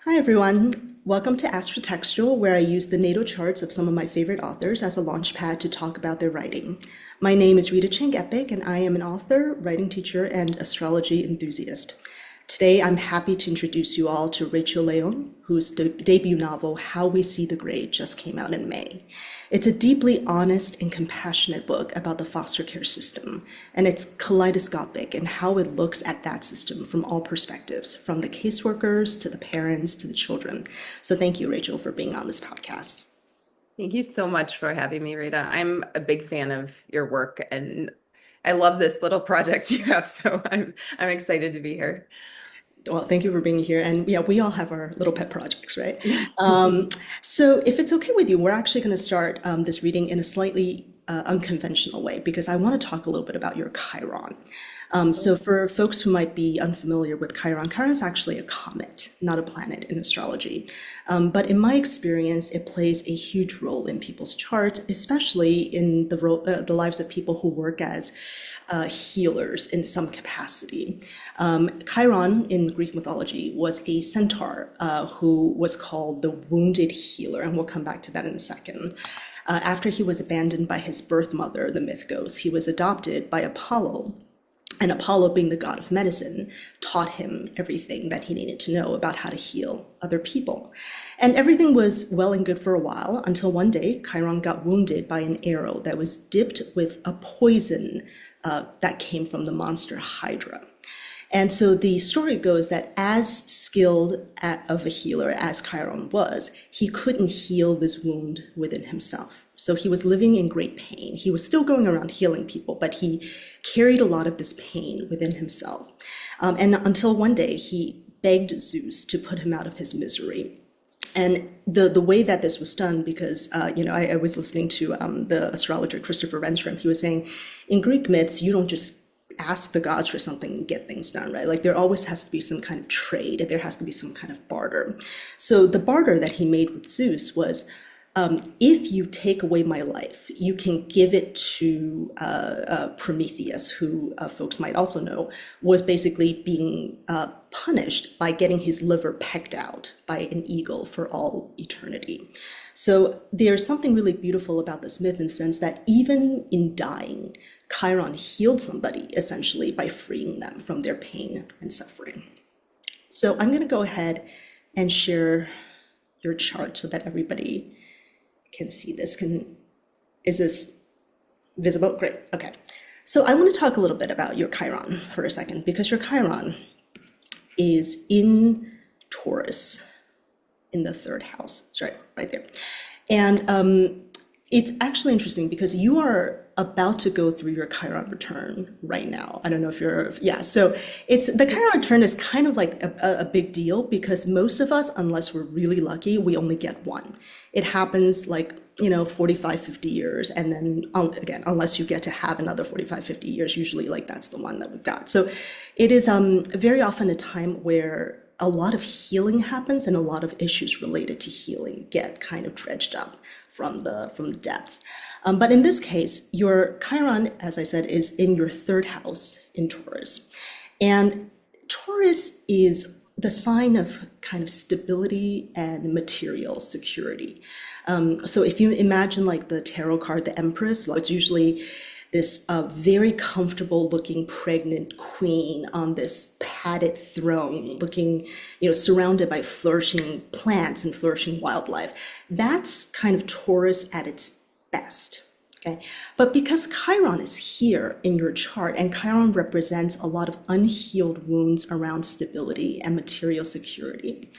Hi, everyone. Welcome to AstroTextual, where I use the natal charts of some of my favorite authors as a launchpad to talk about their writing. My name is Rita Chang-Eppig, and I am an author, writing teacher, and astrology enthusiast. Today, I'm happy to introduce you all to Rachel León, whose debut novel, How We See the Gray, just came out in May. It's a deeply honest and compassionate book about the foster care system, and it's kaleidoscopic in how it looks at that system from all perspectives, from the caseworkers to the parents to the children. So thank you, Rachel, for being on this podcast. Thank you so much for having me, Rita. I'm a big fan of your work and I love this little project you have, so I'm excited to be here. Well, thank you for being here. And yeah, we all have our little pet projects, right? Yeah. So if it's okay with you, we're actually going to start this reading in a slightly unconventional way because I want to talk a little bit about your Chiron. So for folks who might be unfamiliar with Chiron, Chiron is actually a comet, not a planet in astrology. But in my experience, it plays a huge role in people's charts, especially in the lives of people who work as healers in some capacity. Chiron in Greek mythology was a centaur who was called the wounded healer, and we'll come back to that in a second. After he was abandoned by his birth mother, the myth goes, he was adopted by Apollo, and Apollo, being the god of medicine, taught him everything that he needed to know about how to heal other people. And everything was well and good for a while until one day Chiron got wounded by an arrow that was dipped with a poison that came from the monster Hydra. And so the story goes that as skilled of a healer as Chiron was, he couldn't heal this wound within himself. So he was living in great pain. He was still going around healing people, but he carried a lot of this pain within himself. And until one day he begged Zeus to put him out of his misery. And the way that this was done, because I was listening to the astrologer Christopher Renstrom, he was saying, in Greek myths, you don't just ask the gods for something and get things done, right? Like there always has to be some kind of trade, there has to be some kind of barter. So the barter that he made with Zeus was, if you take away my life, you can give it to Prometheus, who folks might also know, was basically being punished by getting his liver pecked out by an eagle for all eternity. So there's something really beautiful about this myth in the sense that even in dying, Chiron healed somebody essentially by freeing them from their pain and suffering. So I'm going to go ahead and share your chart so that everybody can see this. Is this visible? Great. Okay. So I want to talk a little bit about your Chiron for a second because your Chiron is in Taurus in the third house. It's right there. And it's actually interesting because you are about to go through your Chiron return right now. I don't know if yeah. So it's the Chiron return is kind of like a big deal because most of us, unless we're really lucky, we only get one. It happens like, 45, 50 years. And then again, unless you get to have another 45, 50 years, usually like that's the one that we've got. So it is very often a time where a lot of healing happens and a lot of issues related to healing get kind of dredged up from the depths. But in this case, your Chiron, as I said, is in your third house in Taurus. And Taurus is the sign of kind of stability and material security. So if you imagine like the tarot card, the Empress, it's usually this very comfortable looking pregnant queen on this padded throne looking, surrounded by flourishing plants and flourishing wildlife. That's kind of Taurus at its best. Okay. But because Chiron is here in your chart and Chiron represents a lot of unhealed wounds around stability and material security,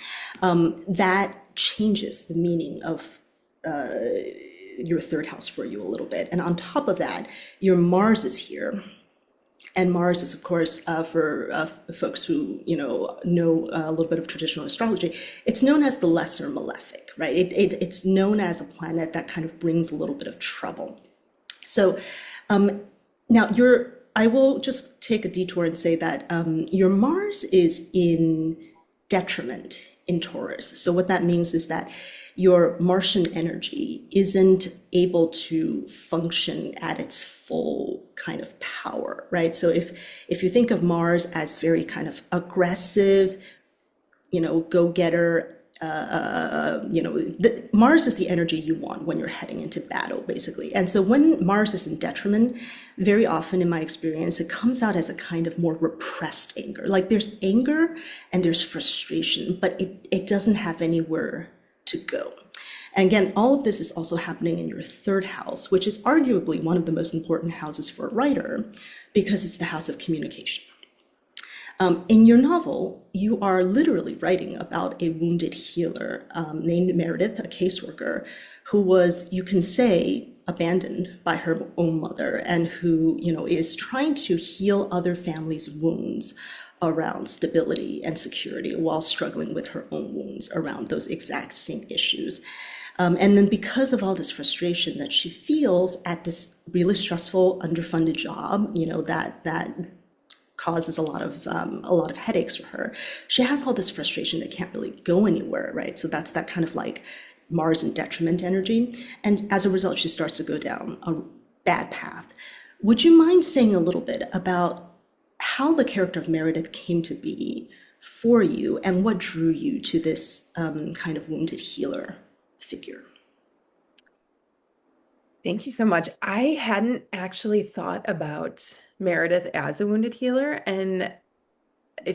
that changes the meaning of your third house for you a little bit. And on top of that, your Mars is here. And Mars is, of course, for folks who know a little bit of traditional astrology, it's known as the lesser malefic, right? It's known as a planet that kind of brings a little bit of trouble. So now I will just take a detour and say that your Mars is in detriment in Taurus. So what that means is that your Martian energy isn't able to function at its full kind of power, right? So if you think of Mars as very kind of aggressive, go-getter. Mars is the energy you want when you're heading into battle, basically. And so when Mars is in detriment, very often in my experience, it comes out as a kind of more repressed anger. Like there's anger and there's frustration, but it doesn't have anywhere to go. And again, all of this is also happening in your third house, which is arguably one of the most important houses for a writer because it's the house of communication. In your novel, you are literally writing about a wounded healer named Meredith, a caseworker, who was, you can say, abandoned by her own mother and who, is trying to heal other families' wounds around stability and security while struggling with her own wounds around those exact same issues. And then because of all this frustration that she feels at this really stressful, underfunded job, that causes a lot of headaches for her. She has all this frustration that can't really go anywhere, right? So that's that kind of like Mars in detriment energy. And as a result, she starts to go down a bad path. Would you mind saying a little bit about how the character of Meredith came to be for you and what drew you to this kind of wounded healer figure? Thank you so much. I hadn't actually thought about Meredith as a wounded healer, and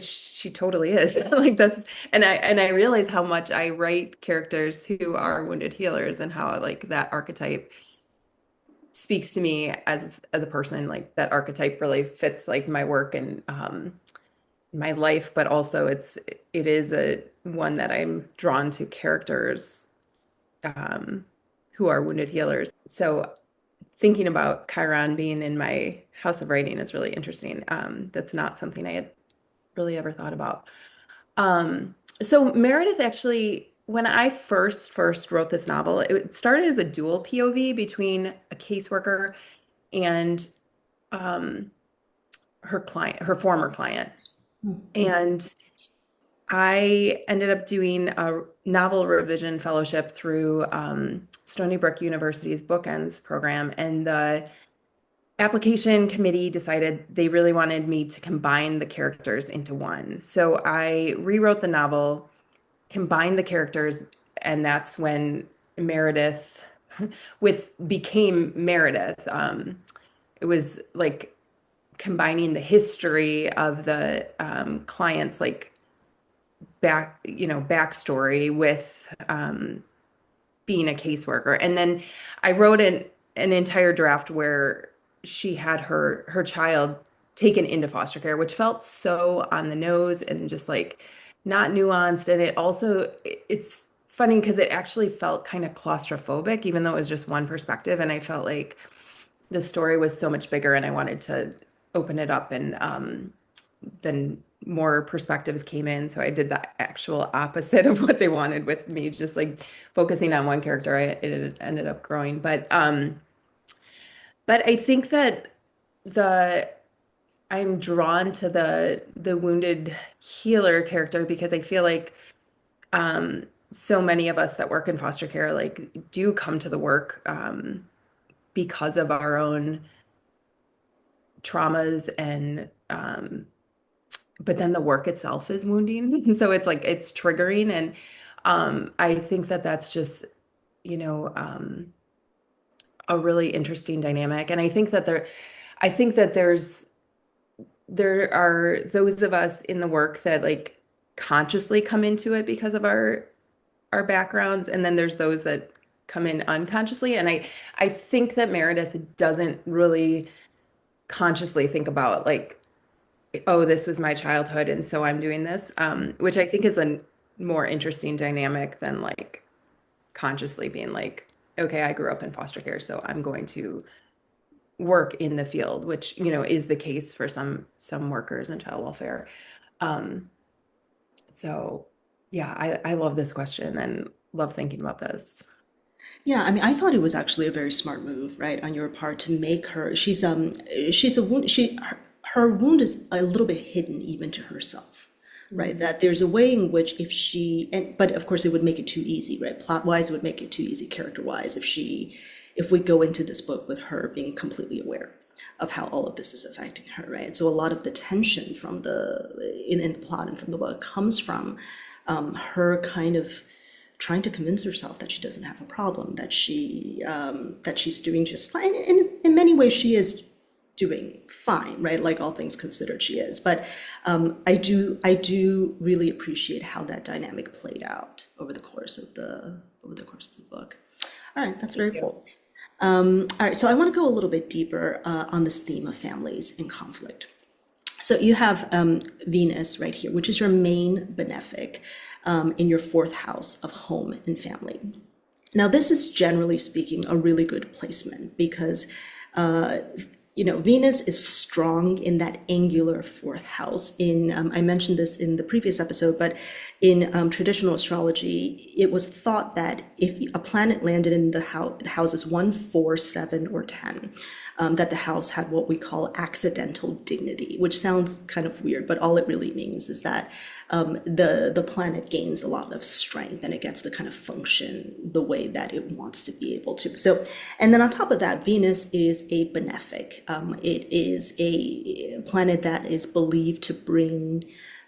she totally is. Like that's and I realize how much I write characters who are wounded healers and how like that archetype speaks to me as a person. Like that archetype really fits like my work and my life, but also it is a one that I'm drawn to characters who are wounded healers. So thinking about Chiron being in my house of writing is really interesting. That's not something I had really ever thought about. So Meredith actually, when I first wrote this novel, it started as a dual POV between a caseworker and her former client. And I ended up doing a novel revision fellowship through Stony Brook University's Bookends program, and the application committee decided they really wanted me to combine the characters into one. So I rewrote the novel, combined the characters, and that's when Meredith became Meredith. It was like combining the history of the client's like backstory with being a caseworker. And then I wrote an entire draft where she had her child taken into foster care, which felt so on the nose and just like not nuanced. And it's funny because it actually felt kind of claustrophobic, even though it was just one perspective. And I felt like the story was so much bigger and I wanted to open it up, and then more perspectives came in. So I did the actual opposite of what they wanted with me, just like focusing on one character. It ended up growing. But I think that I'm drawn to the wounded healer character because I feel like so many of us that work in foster care like do come to the work because of our own traumas, and but then the work itself is wounding. So it's like it's triggering, and I think that that's just a really interesting dynamic. And I think that there are those of us in the work that like consciously come into it because of our backgrounds, and then there's those that come in unconsciously. And I think that Meredith doesn't really consciously think about like, oh, this was my childhood and so I'm doing this, which I think is a more interesting dynamic than like consciously being like, okay, I grew up in foster care, so I'm going to work in the field, which is the case for some workers in child welfare. So yeah, I love this question and love thinking about this. Yeah, I mean, I thought it was actually a very smart move, right, on your part to make her. She's a wound. Her wound is a little bit hidden even to herself, right? That there's a way in which but of course it would make it too easy, right? Plot wise, it would make it too easy character wise if we go into this book with her being completely aware of how all of this is affecting her, right? So a lot of the tension from in the plot and from the book comes from her kind of trying to convince herself that she doesn't have a problem, that she's doing just fine. In many ways, she is doing fine, right? Like all things considered, she is. But I do really appreciate how that dynamic played out over the course of the book. All right, that's very cool. All right, so I want to go a little bit deeper on this theme of families in conflict. So you have Venus right here, which is your main benefic in your fourth house of home and family. Now, this is generally speaking a really good placement because Venus is strong in that angular fourth house. I mentioned this in the previous episode, but in traditional astrology, it was thought that if a planet landed in the houses 1, 4, 7, or 10, that the house had what we call accidental dignity, which sounds kind of weird, but all it really means is that the planet gains a lot of strength and it gets to kind of function the way that it wants to be able to. So, and then on top of that, Venus is a benefic. It is a planet that is believed to bring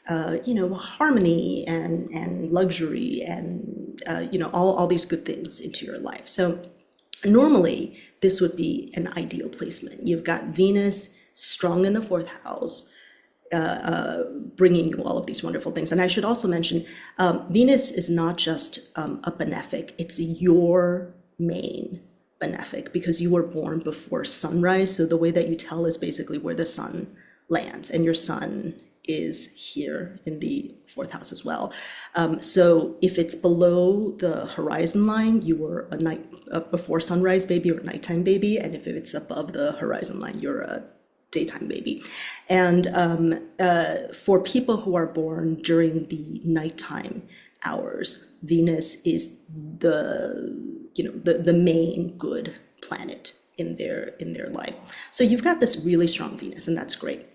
harmony and luxury and all these good things into your life. So normally this would be an ideal placement. You've got Venus strong in the fourth house, bringing you all of these wonderful things. And I should also mention, Venus is not just a benefic, it's your main benefic because you were born before sunrise. So the way that you tell is basically where the sun lands, and your sun is here in the fourth house as well. So if it's below the horizon line, you were a before sunrise baby or nighttime baby. And if it's above the horizon line, you're a daytime baby. And for people who are born during the nighttime hours, Venus is the main good planet in their life. So you've got this really strong Venus, and that's great.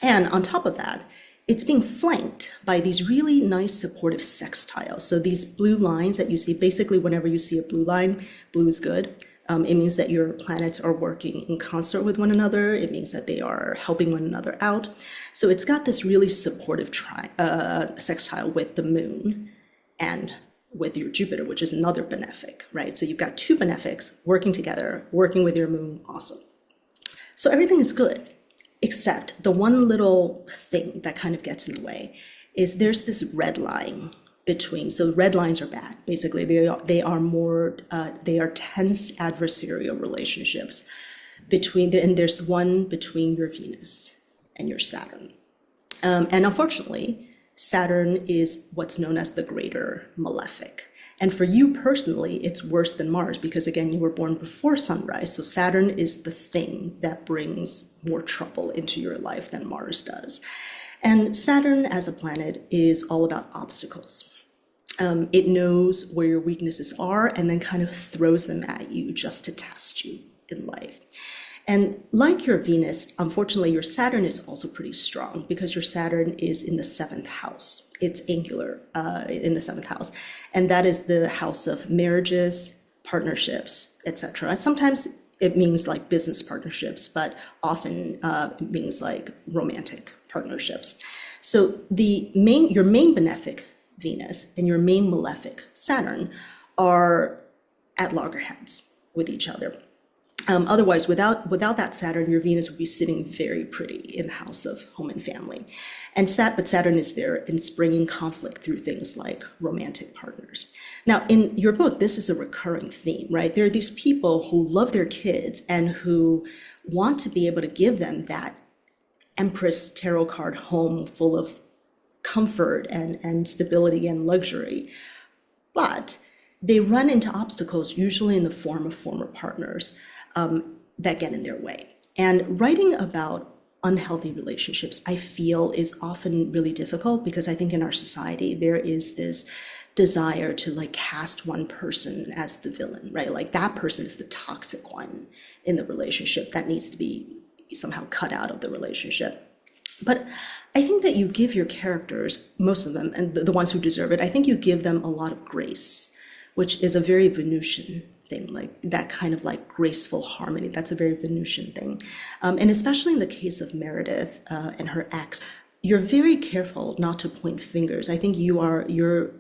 And on top of that, it's being flanked by these really nice supportive sextiles. So these blue lines that you see, basically whenever you see a blue line, blue is good. It means that your planets are working in concert with one another. It means that they are helping one another out. So it's got this really supportive sextile with the moon and with your Jupiter, which is another benefic, right? So you've got two benefics working together, working with your moon, awesome. So everything is good, except the one little thing that kind of gets in the way is there's this red line between, so red lines are bad. Basically, they are tense adversarial relationships and there's one between your Venus and your Saturn. And unfortunately, Saturn is what's known as the greater malefic. And for you personally, it's worse than Mars because, again, you were born before sunrise. So Saturn is the thing that brings more trouble into your life than Mars does. And Saturn as a planet is all about obstacles. It knows where your weaknesses are and then kind of throws them at you just to test you in life. And like your Venus, unfortunately, your Saturn is also pretty strong because your Saturn is in the seventh house. It's angular in the seventh house. And that is the house of marriages, partnerships, etc. Sometimes it means like business partnerships, but often it means like romantic partnerships. So your main benefic Venus and your main malefic Saturn are at loggerheads with each other. Otherwise, without that Saturn, your Venus would be sitting very pretty in the house of home and family. But Saturn is there and it's bringing conflict through things like romantic partners. Now, in your book, this is a recurring theme, right? There are these people who love their kids and who want to be able to give them that Empress tarot card home full of comfort and stability and luxury. But they run into obstacles, usually in the form of former partners, that get in their way. And writing about unhealthy relationships, I feel, is often really difficult because I think in our society there is this desire to like cast one person as the villain, right? Like that person is the toxic one in the relationship that needs to be somehow cut out of the relationship. But I think that you give your characters, most of them, and the ones who deserve it, I think you give them a lot of grace, which is a very Venusian thing, like that kind of like graceful harmony. That's a very Venusian thing. And especially in the case of Meredith and her ex, you're very careful not to point fingers. I think you're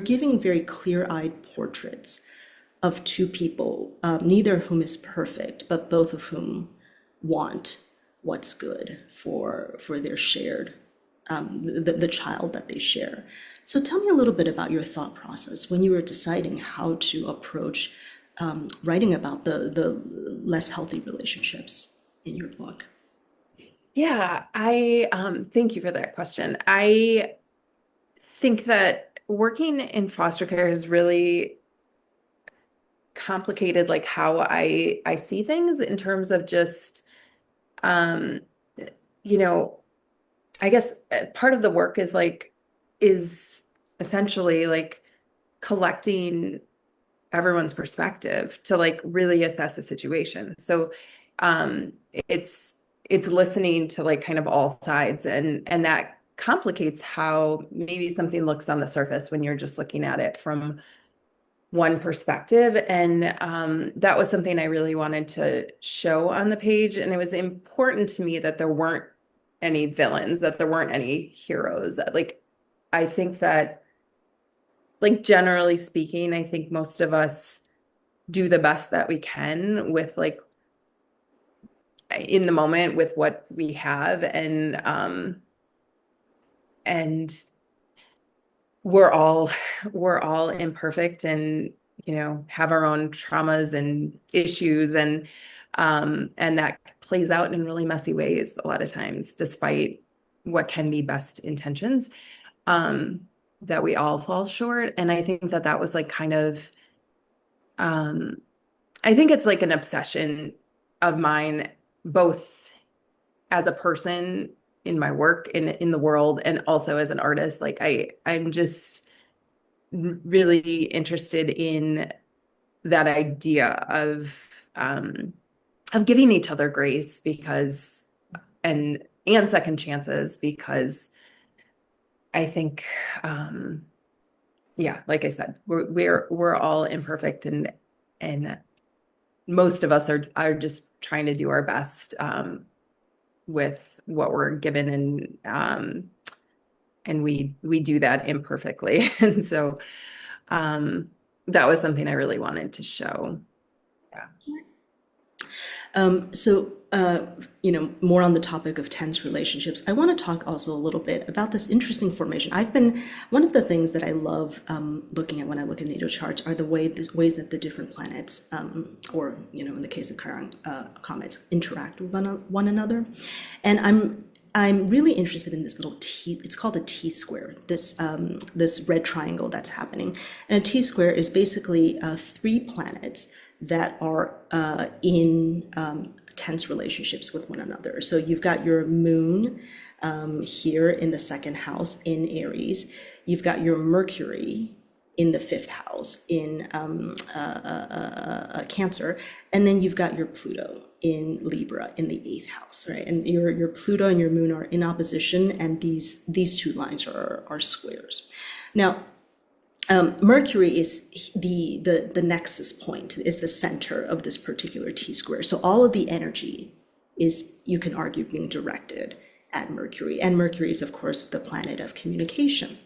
giving very clear-eyed portraits of two people, neither of whom is perfect, but both of whom want what's good for their shared the child that they share. So tell me a little bit about your thought process when you were deciding how to approach writing about the less healthy relationships in your book. Yeah, I thank you for that question. I think that working in foster care has really complicated like how I see things in terms of just um you know, I guess part of the work is essentially like collecting everyone's perspective to like really assess a situation. So it's it's listening to like kind of all sides and that complicates how maybe something looks on the surface when you're just looking at it from one perspective. And that was something I really wanted to show on the page. And it was important to me that there weren't any villains, that there weren't any heroes. Like, I think that, like, generally speaking, I think most of us do the best that we can with, like, in the moment with what we have. And we're all imperfect and have our own traumas and issues and that plays out in really messy ways a lot of times despite what can be best intentions um that we all fall short. And I think that that was like kind of um I think it's like an obsession of mine, both as a person in my work in the world and also as an artist. Like I'm just really interested in that idea of giving each other grace because and second chances because I think yeah, like I said, we're all imperfect and most of us are just trying to do our best with what we're given and we do that imperfectly. And so um, that was something I really wanted to show. Yeah. More on the topic of tense relationships, I want to talk also a little bit about this interesting formation. One of the things that I love looking at when I look at natal charts are the ways that the different planets, or, in the case of Chiron comets, interact with one another. And I'm really interested in this little T, it's called a T-square, this red triangle that's happening. And a T-square is basically three planets that are in tense relationships with one another. So you've got your moon here in the second house in Aries. You've got your Mercury in the fifth house in Cancer. And then you've got your Pluto in Libra in the eighth house, right? And your Pluto and your moon are in opposition, and these two lines are squares. Now, Mercury is the nexus point, is the center of this particular T-square. So all of the energy is, you can argue, being directed at Mercury. And Mercury is, of course, the planet of communication.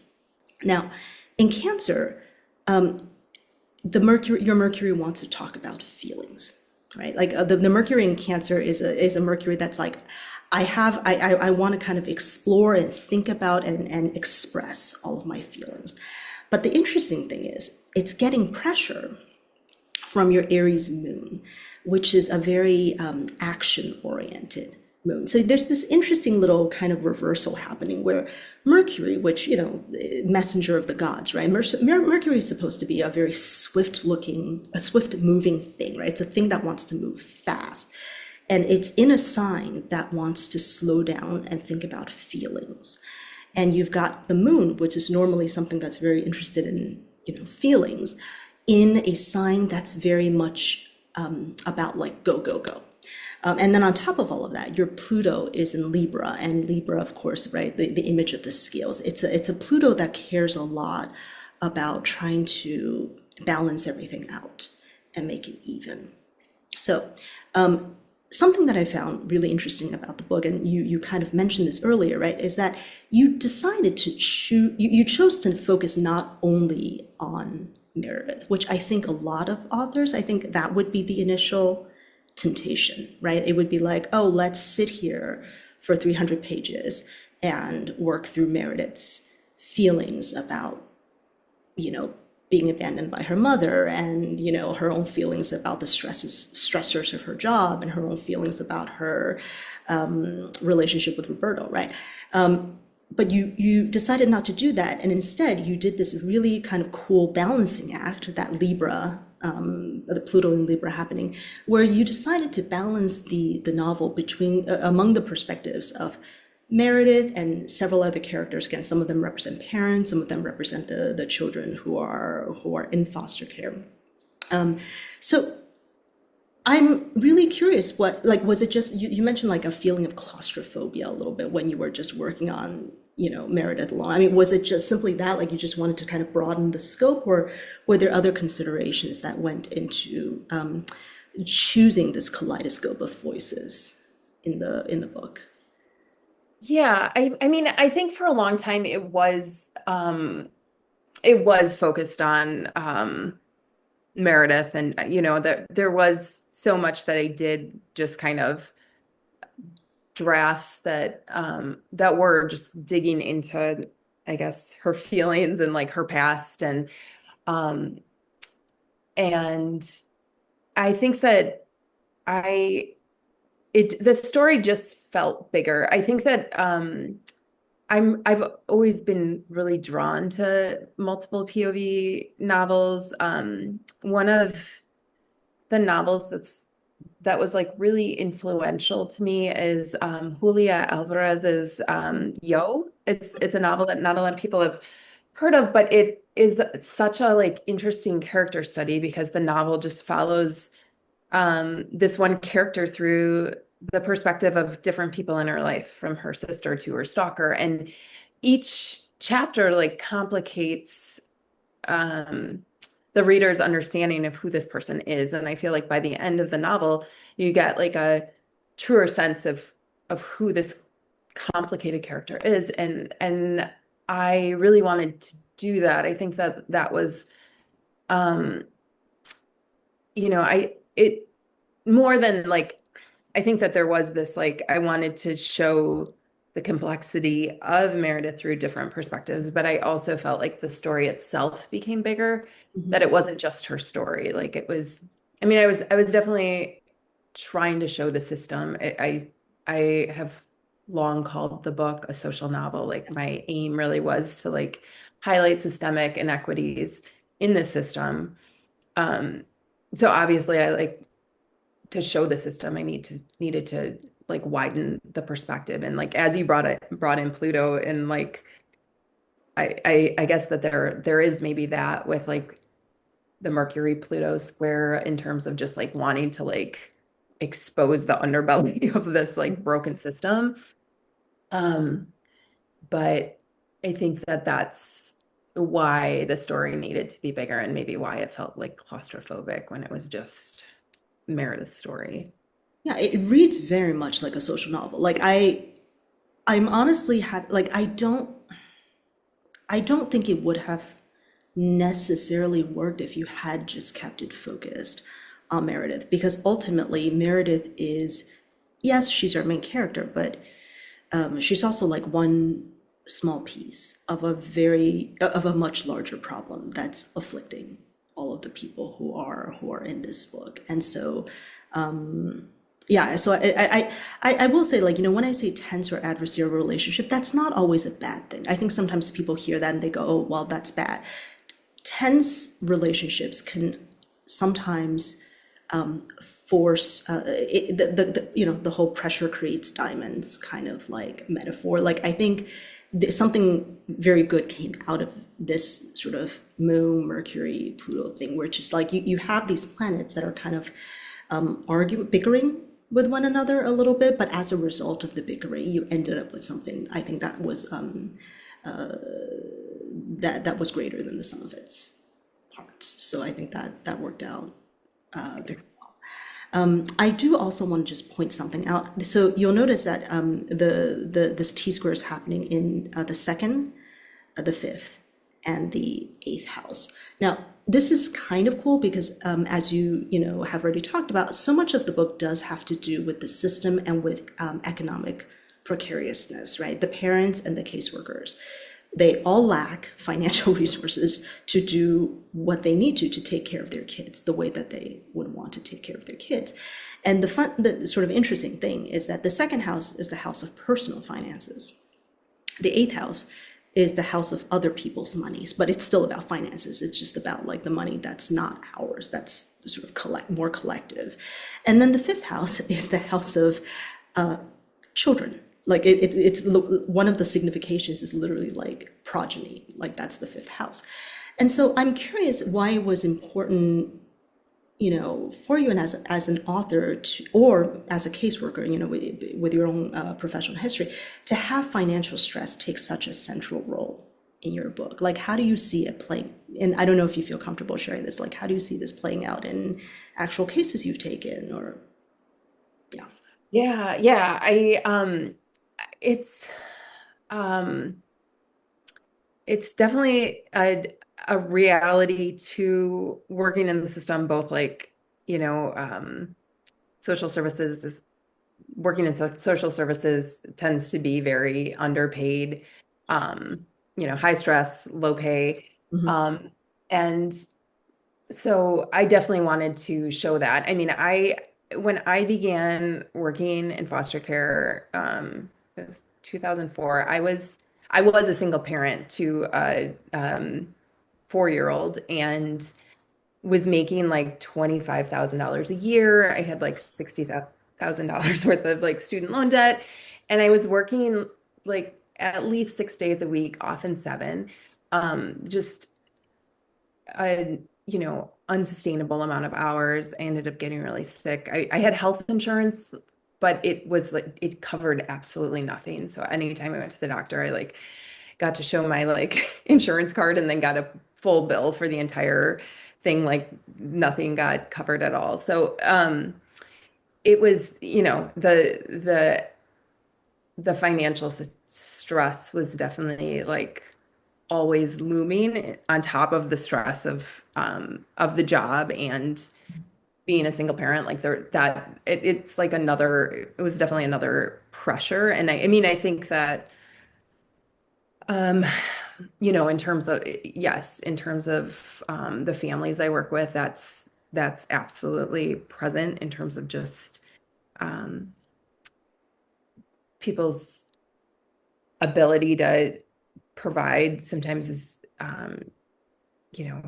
Now, in Cancer, your Mercury wants to talk about feelings, right? Like the Mercury in Cancer is a Mercury that's like, I want to kind of explore and think about and express all of my feelings. But the interesting thing is, it's getting pressure from your Aries moon, which is a very action-oriented moon. So there's this interesting little kind of reversal happening where Mercury, which, messenger of the gods, right? Mercury is supposed to be a very swift-moving thing, right? It's a thing that wants to move fast. And it's in a sign that wants to slow down and think about feelings. And you've got the moon, which is normally something that's very interested in, feelings, in a sign that's very much about like go, go, go. And then on top of all of that, your Pluto is in Libra, and Libra, of course, right, the image of the scales. It's a Pluto that cares a lot about trying to balance everything out and make it even. So something that I found really interesting about the book, and you kind of mentioned this earlier, right, is that you decided to choose, you chose to focus not only on Meredith, which I think a lot of authors, I think that would be the initial temptation, right? It would be like, oh, let's sit here for 300 pages and work through Meredith's feelings about, you know, being abandoned by her mother, and her own feelings about the stressors of her job, and her own feelings about her relationship with Roberto, right? But you decided not to do that, and instead you did this really kind of cool balancing act, that Libra, the Pluto in Libra happening, where you decided to balance the novel between among the perspectives of Meredith and several other characters. Again, some of them represent parents, some of them represent the children who are in foster care. So I'm really curious, what, like, was it just, you mentioned like a feeling of claustrophobia a little bit when you were just working on, Meredith alone. I mean, was it just simply that, like, you just wanted to kind of broaden the scope, or were there other considerations that went into choosing this kaleidoscope of voices in the book? Yeah, I mean, I think for a long time it was focused on Meredith, and there was so much that I did just kind of drafts that were just digging into, I guess, her feelings and like her past, um and I think that I the story just felt bigger. I think that I've always been really drawn to multiple POV novels. One of the novels that was like really influential to me is Julia Alvarez's Yo. It's a novel that not a lot of people have heard of, but it is such a like interesting character study because the novel just follows this one character through the perspective of different people in her life, from her sister to her stalker. And each chapter like complicates um, the reader's understanding of who this person is. And I feel like by the end of the novel, you get like a truer sense of who this complicated character is. And I really wanted to do that. I think that that was um, I it more than like, I think that there was this like, I wanted to show the complexity of Meredith through different perspectives, but I also felt like the story itself became bigger, that it wasn't just her story. Like it was, I mean, I was definitely trying to show the system. I have long called the book a social novel. Like my aim really was to like highlight systemic inequities in the system. Um, so obviously I like to show the system, I needed to like widen the perspective. And like as you brought in Pluto, and like I guess that there is maybe that with like the Mercury Pluto square, in terms of just like wanting to like expose the underbelly of this like broken system. Um, but I think that that's why the story needed to be bigger, and maybe why it felt like claustrophobic when it was just Meredith's story. Yeah, it reads very much like a social novel. Like I'm honestly happy. Like I don't think it would have necessarily worked if you had just kept it focused on Meredith, because ultimately Meredith is, yes, she's our main character, but she's also like one small piece of a much larger problem that's afflicting all of the people who are in this book. And so yeah, so I will say, like, when I say tense or adversarial relationship, that's not always a bad thing. I think sometimes people hear that and they go, oh, well, that's bad. Tense relationships can sometimes force the whole pressure creates diamonds kind of like metaphor. Like, I think something very good came out of this sort of Moon, Mercury, Pluto thing, where it's just like you have these planets that are kind of bickering with one another a little bit, but as a result of the bickering, you ended up with something, I think, that was that was greater than the sum of its parts. So I think that worked out very well. I do also want to just point something out. So you'll notice that this T square is happening in the second, the fifth, and the eighth house. Now, this is kind of cool because, as you have already talked about, so much of the book does have to do with the system and with economic precariousness, right? The parents and the caseworkers, they all lack financial resources to do what they need to take care of their kids the way that they would want to take care of their kids. And the sort of interesting thing is that the second house is the house of personal finances. The eighth house is the house of other people's monies, but it's still about finances. It's just about like the money that's not ours, that's sort of more collective. And then the fifth house is the house of children. Like it's one of the significations is literally like progeny, like that's the fifth house. And so I'm curious why it was important, for you and as an author or as a caseworker, with your own professional history, to have financial stress take such a central role in your book. Like, how do you see it playing? And I don't know if you feel comfortable sharing this. Like, how do you see this playing out in actual cases you've taken, or yeah. Yeah. It's um it's definitely a reality to working in the system, both like, social services is working in social services tends to be very underpaid, high stress, low pay. Mhm. And so I definitely wanted to show that. I mean, when I began working in foster care, it was 2004. I was a single parent to a 4-year-old and was making like $25,000 a year. I had like $60,000 worth of like student loan debt, and I was working like at least 6 days a week, often seven. Just a unsustainable amount of hours. I ended up getting really sick. I had health insurance, but it was like it covered absolutely nothing. So anytime I went to the doctor, I like got to show my like insurance card and then got a full bill for the entire thing. Like nothing got covered at all. So it was, the financial stress was definitely like always looming on top of the stress of the job and being a single parent. Like it's like it was definitely another pressure. And I mean, I think that um in terms of, yes, in terms of the families I work with, that's absolutely present in terms of just um people's ability to provide sometimes is you know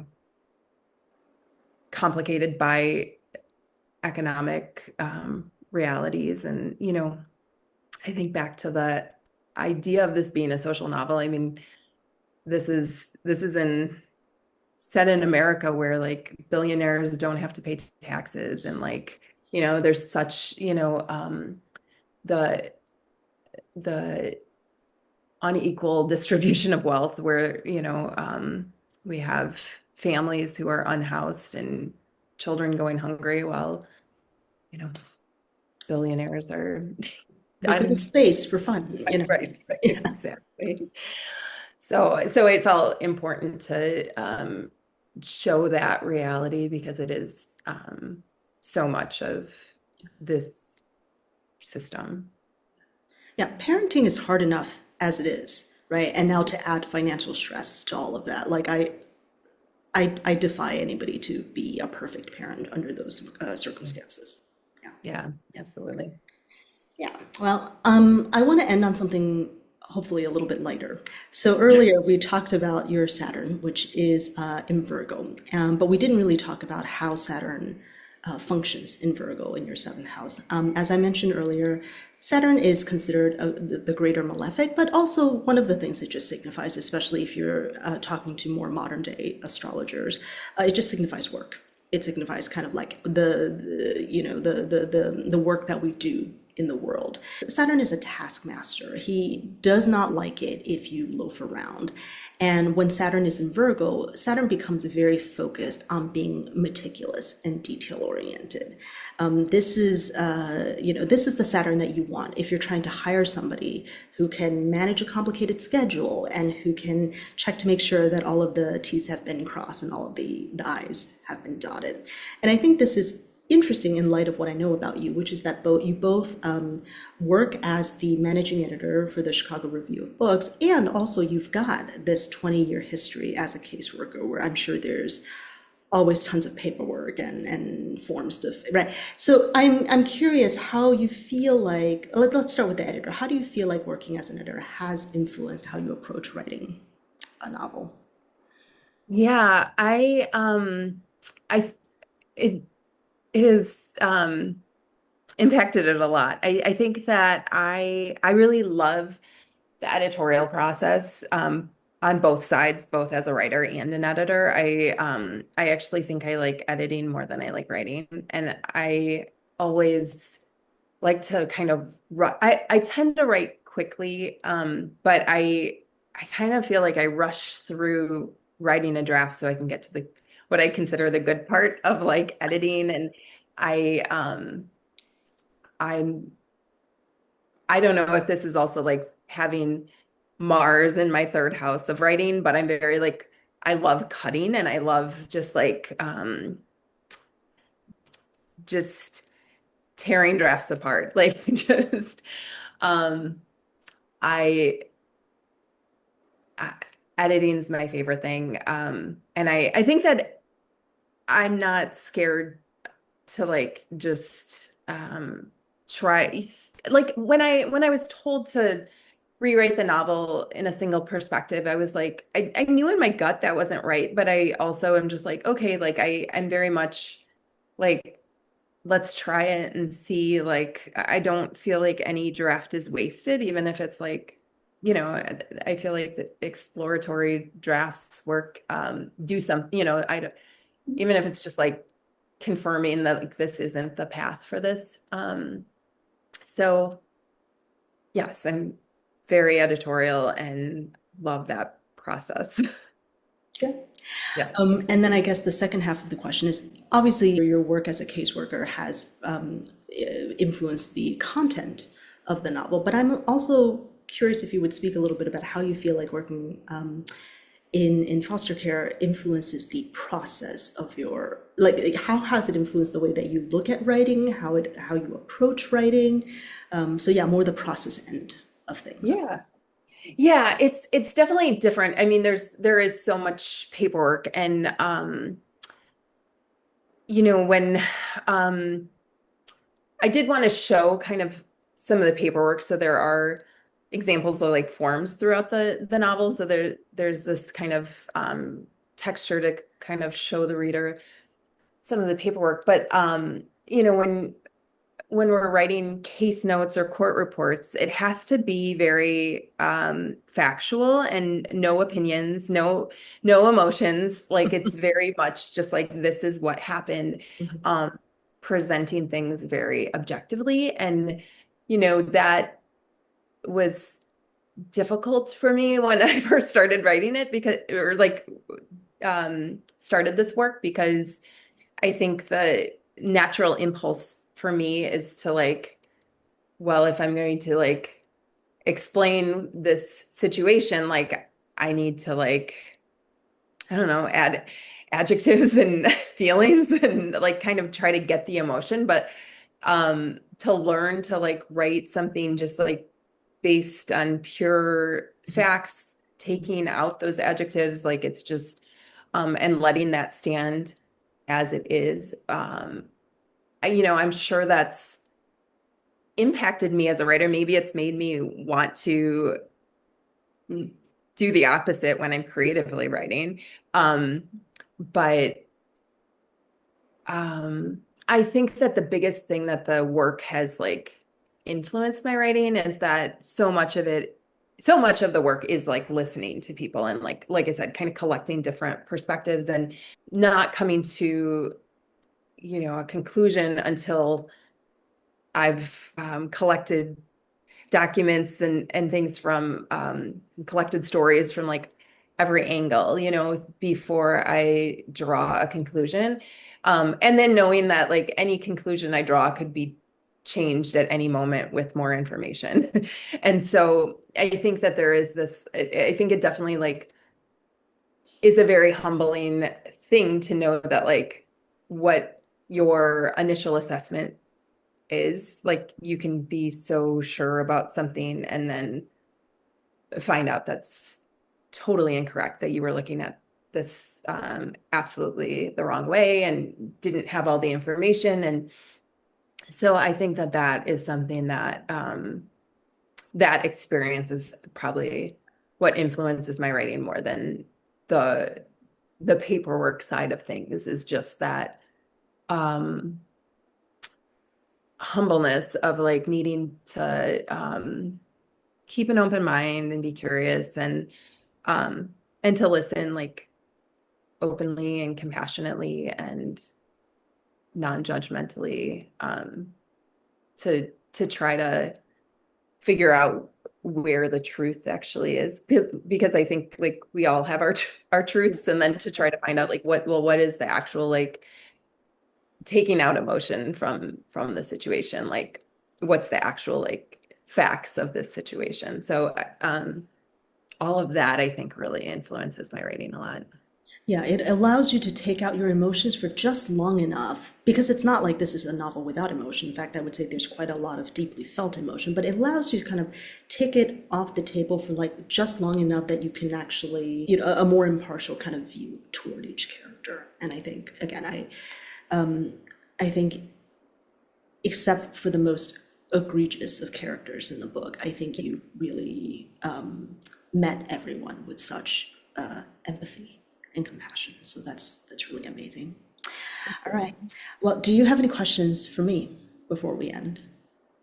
complicated by economic realities. And I think back to the idea of this being a social novel. I mean, this is set in America where like billionaires don't have to pay taxes, and like there's such the the unequal distribution of wealth where we have families who are unhoused and children going hungry while you know billionaires are Looking for space for fun. right, Yeah. exactly. So it felt important to show that reality because it is so much of this system. Yeah, parenting is hard enough as it is, right? And now to add financial stress to all of that, like I defy anybody to be a perfect parent under those circumstances. Yeah. Yeah, absolutely. Yeah. Well, I want to end on something hopefully a little bit lighter. So earlier we talked about your Saturn, which is in Virgo, but we didn't really talk about how Saturn functions in Virgo in your seventh house. As I mentioned earlier, Saturn is considered the greater malefic, but also one of the things it just signifies, especially if you're talking to more modern day astrologers, it just signifies work. It signifies kind of like the work that we do in the world. Saturn is a taskmaster. He does not like it if you loaf around. And when Saturn is in Virgo, Saturn becomes very focused on being meticulous and detail oriented. This is the Saturn that you want if you're trying to hire somebody who can manage a complicated schedule and who can check to make sure that all of the T's have been crossed and all of the I's have been dotted. And I think this is interesting in light of what I know about you, which is that you both work as the managing editor for the Chicago Review of Books, and also you've got this 20-year history as a caseworker, where I'm sure there's always tons of paperwork and forms to, right? So I'm curious how you feel like, let's start with the editor. How do you feel like working as an editor has influenced how you approach writing a novel? Yeah, I it it has impacted it a lot. I think that I really love the editorial process on both sides, both as a writer and an editor. I actually think I like editing more than I like writing, and I always like to kind of I tend to write quickly, but I kind of feel like I rush through writing a draft so I can get to the what I consider the good part of like editing. And I I'm I don't know if this is also like having Mars in my third house of writing, but I'm very like I love cutting, and I love just tearing drafts apart. Like just um I, I editing's my favorite thing. And I think that I'm not scared to like just try, like when I was told to rewrite the novel in a single perspective, I was like, I knew in my gut that wasn't right, but I also am just like, okay, like I'm very much like, let's try it and see. Like, I don't feel like any draft is wasted, even if it's like, I feel like the exploratory drafts work, do some, even if it's just like confirming that like this isn't the path for this. So yes, I'm very editorial and love that process. Yeah. Yeah. And then I guess the second half of the question is obviously your work as a caseworker has influenced the content of the novel, but I'm also curious if you would speak a little bit about how you feel like working in foster care influences the process of your, like how has it influenced the way that you look at writing, how you approach writing? So yeah, more the process end of things. Yeah. Yeah, it's definitely different. I mean, there is so much paperwork, and when I did want to show kind of some of the paperwork. So there are examples of like forms throughout the novel. So there's this kind of texture to kind of show the reader some of the paperwork. But when we're writing case notes or court reports, it has to be very factual and no opinions, no emotions. Like it's very much just like this is what happened, Mhm. um, presenting things very objectively. And that was difficult for me when I first started writing it, because or like started this work, because I think the natural impulse for me is to like, well, if I'm going to like explain this situation, like I need to like, I don't know, add adjectives and feelings and like kind of try to get the emotion. But to learn to like write something just like based on pure facts, taking out those adjectives, like it's just and letting that stand as it is. I'm sure that's impacted me as a writer. Maybe it's made me want to do the opposite when I'm creatively writing. Um, but I think that the biggest thing that the work has like influenced my writing is that so much of the work is like listening to people and like I said, kind of collecting different perspectives and not coming to, a conclusion until I've collected documents and things from collected stories from like every angle, before I draw a conclusion. And then knowing that like any conclusion I draw could be changed at any moment with more information. And so I think that there is this, I think it definitely like is a very humbling thing to know that like what your initial assessment is, like you can be so sure about something and then find out that's totally incorrect, that you were looking at this absolutely the wrong way and didn't have all the information. And so I think that that is something that that experience is probably what influences my writing more than the the paperwork side of things, is just that um humbleness of like needing to keep an open mind and be curious um and to listen like openly and compassionately and non-judgmentally, to try to figure out where the truth actually is, because I think like we all have our truths, and then to try to find out like what is the actual like taking out emotion from the situation, like what's the actual like facts of this situation. So all of that I think really influences my writing a lot. Yeah, it allows you to take out your emotions for just long enough because it's not like this is a novel without emotion. In fact, I would say there's quite a lot of deeply felt emotion, but it allows you to kind of take it off the table for like just long enough that you can actually, a more impartial kind of view toward each character. And I think, again, I think except for the most egregious of characters in the book, I think you really met everyone with such empathy and compassion. So that's really amazing. All right. Well, do you have any questions for me before we end?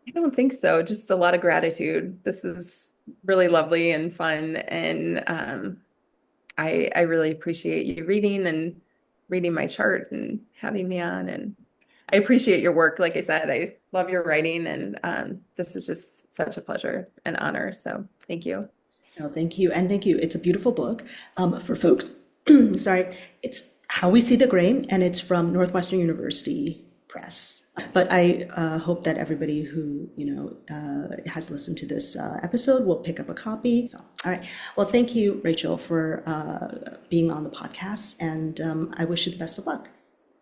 I don't think so. Just a lot of gratitude. This was really lovely and fun, and I really appreciate you reading my chart and having me on. And I appreciate your work. Like I said, I love your writing, and this was just such a pleasure and honor. So thank you. No, thank you. And thank you. It's a beautiful book for folks. Sorry, it's How We See the Gray, and it's from Northwestern University Press. But I hope that everybody who, has listened to this episode will pick up a copy. So, all right. Well, thank you, Rachel, for being on the podcast, and I wish you the best of luck.